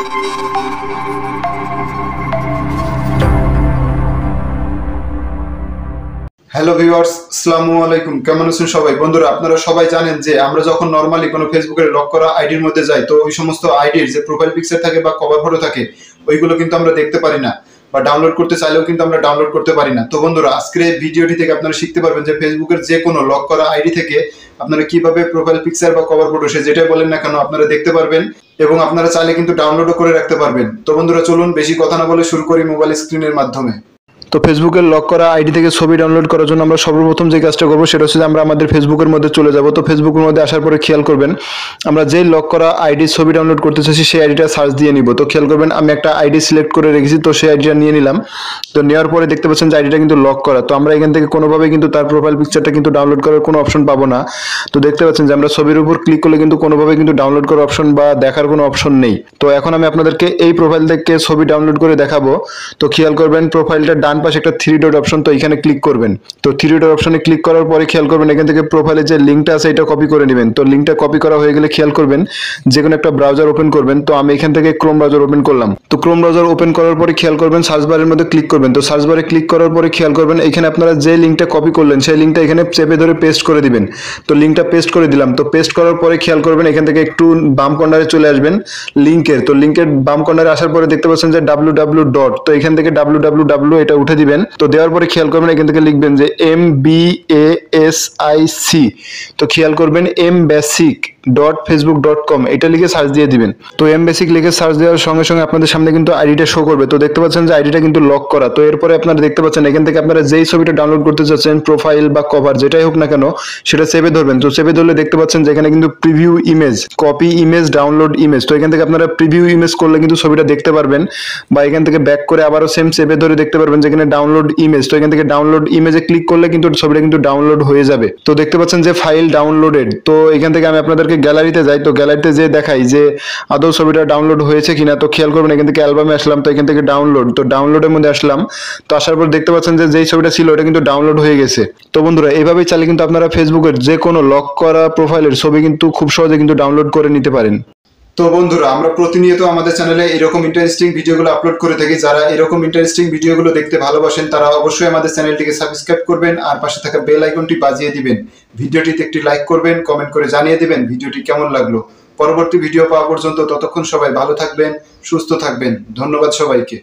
Hello viewers, আসসালামু আলাইকুম। কেমন আছেন সবাই? বন্ধুরা, আপনারা সবাই জানেন যে আমরা যখন নরমালি কোনো ফেসবুকের লক করা আইডির মধ্যে যাই, তো ওই সমস্ত আইডির যে প্রোফাইল পিকচার থাকে বা কভার ফটো থাকে, ওইগুলো কিন্তু আমরা দেখতে পারি না, বা ডাউনলোড করতে চাইলেও কিন্তু আমরা ডাউনলোড করতে পারি না। তো বন্ধুরা, আজকের এই ভিডিওটি থেকে আপনারা শিখতে পারবেন যে ফেসবুকের যে কোনো লক করা আইডি থেকে আপনারা কিভাবে প্রোফাইল পিকচার বা কভার ফটো, সে যেটাই বলেন না কেন, আপনারা দেখতে পারবেন এবং আপনারা চাইলে কিন্তু ডাউনলোডও করে রাখতে পারবেন। তো বন্ধুরা, চলুন বেশি কথা না বলে শুরু করি মোবাইল স্ক্রিনের মাধ্যমে। তো ফেসবুকের লক করা আইডি থেকে ছবি ডাউনলোড করার জন্য আমরা সর্বপ্রথম যে কাজটা করবো সেটা হচ্ছে যে আমরা আমাদের ফেসবুকের মধ্যে চলে যাব। তো ফেসবুকের মধ্যে আসার পরে খেয়াল করবেন আমরা যেই লক করা আইডি ছবি ডাউনলোড করতে চাইছি সেই আইডিটা সার্চ দিয়ে নিব। তো খেয়াল করবেন আমি একটা আইডি সিলেক্ট করে রেখেছি, তো সেই আইডিটা নিয়ে নিলাম। তো নেওয়ার পরে দেখতে পাচ্ছেন যে আইডিটা কিন্তু লক করা। তো আমরা এখান থেকে কোনোভাবেই কিন্তু তার প্রোফাইল পিকচারটা কিন্তু ডাউনলোড করার কোনো অপশন পাবো না। তো দেখতে পাচ্ছেন যে আমরা ছবির উপর ক্লিক করলে কিন্তু কোনোভাবে কিন্তু ডাউনলোড করার অপশন বা দেখার কোনো অপশন নেই। তো এখন আমি আপনাদেরকে এই প্রোফাইল থেকে ছবি ডাউনলোড করে দেখাবো। তো খেয়াল করবেন প্রোফাইলটার ডান পাশে একটা থ্রি ডট অপশন, তো এখানে ক্লিক করবেন। তো থ্রি ডট অপশনে ক্লিক করার পরে খেয়াল করবেন এখান থেকে প্রোফাইলে যে লিঙ্কটা আছে এটা কপি করে নেবেন। তো লিঙ্কটা কপি করা হয়ে গেলে খেয়াল করবেন যে কোনো একটা ব্রাউজার ওপেন করবেন। তো আমি এখান থেকে ক্রোম ব্রাউজার ওপেন করলাম। তো ক্রোম ব্রাউজার ওপেন করার পরে খেয়াল করবেন সার্চ বারের মধ্যে ক্লিক করবেন। তো সার্চ বারে ক্লিক করার পরে খেয়াল করবেন এখানে আপনারা যে লিঙ্কটা কপি করলেন সেই লিঙ্কটা এখানে চেপে ধরে পেস্ট করে দিবেন। তো লিঙ্কটা পেস্ট করে দিলাম। তো পেস্ট করার পরে খেয়াল করবেন এখান থেকে একটু বাম কর্নারে চলে আসবেন লিঙ্কের। তো লিঙ্কের বাম কর্নারে আসার পরে দেখতে পাচ্ছেন যে www ডট, তো এখান থেকে www এটা উঠে দিবেন। তো দেওয়ার পরে খেয়াল করবেন এখান থেকে লিখবেন যে MBASIC। তো খেয়াল করবেন mbasic.facebook.com এটা লিখে সার্চ দিয়ে দিবেন। তো mbasic লিখে সার্চ দেওয়ার সঙ্গে সঙ্গে আপনাদের সামনে কিন্তু আইডিটা শো করবে। তো দেখতে পাচ্ছেন যে আইডিটা কিন্তু লক করা। তো এরপরে আপনারা দেখতে পাচ্ছেন এখান থেকে আপনারা যেই ছবিটা ডাউনলোড করতে চাচ্ছেন, প্রোফাইল বা কভার যেটাই হোক না কেন, সেটা সেভে ধরবেন। তো সেভে ধরলে দেখতে পাচ্ছেন যে এখানে কিন্তু preview image, copy image, download image. তো এখান থেকে আপনারা প্রিভিউ ইমেজ করলে কিন্তু ছবিটা দেখতে পারবেন, বা এখান থেকে ব্যাক করে আবারও সেম সেভে ধরে দেখতে পারবেন যেখানে ডাউনলোড ইমেজ। তো এখান থেকে ডাউনলোড ইমেজে ক্লিক করলে কিন্তু ছবিটা কিন্তু ডাউনলোড হয়ে যাবে। তো দেখতে পাচ্ছেন যে ফাইল ডাউনলোডেড। তো এখান থেকে আমি আপনাদেরকে গ্যালারিতে যাই। তো গ্যালারিতে যে দেখাই যে আদৌ ছবিটা ডাউনলোড হয়েছে কিনা। তো খেয়াল করবেন এখান থেকে অ্যালবামে আসলাম। তো এখান থেকে ডাউনলোড, তো ডাউনলোডের মধ্যে আসলাম। তো আসার পর দেখতে পাচ্ছেন যে যেই ছবিটা ছিল ওটা কিন্তু ডাউনলোড হয়ে গেছে। তো বন্ধুরা, এইভাবেই চাইলে কিন্তু আপনারা ফেসবুকের যে কোনো লক করা প্রোফাইলের ছবি কিন্তু খুব সহজে কিন্তু ডাউনলোড করে নিতে পারেন। তো বন্ধুরা, আমরা প্রতিনিয়ত আমাদের চ্যানেলে এরকম ইন্টারেস্টিং ভিডিওগুলো আপলোড করে থাকি। যারা এরকম ইন্টারেস্টিং ভিডিওগুলো দেখতে ভালোবাসেন তারা অবশ্যই আমাদের চ্যানেলটিকে সাবস্ক্রাইব করবেন আর পাশে থাকা বেল আইকনটি বাজিয়ে দিবেন। ভিডিওটিতে একটি লাইক করবেন, কমেন্ট করে জানিয়ে দিবেন ভিডিওটি কেমন লাগলো। পরবর্তী ভিডিও পাওয়া পর্যন্ত ততক্ষণ সবাই ভালো থাকবেন, সুস্থ থাকবেন। ধন্যবাদ সবাইকে।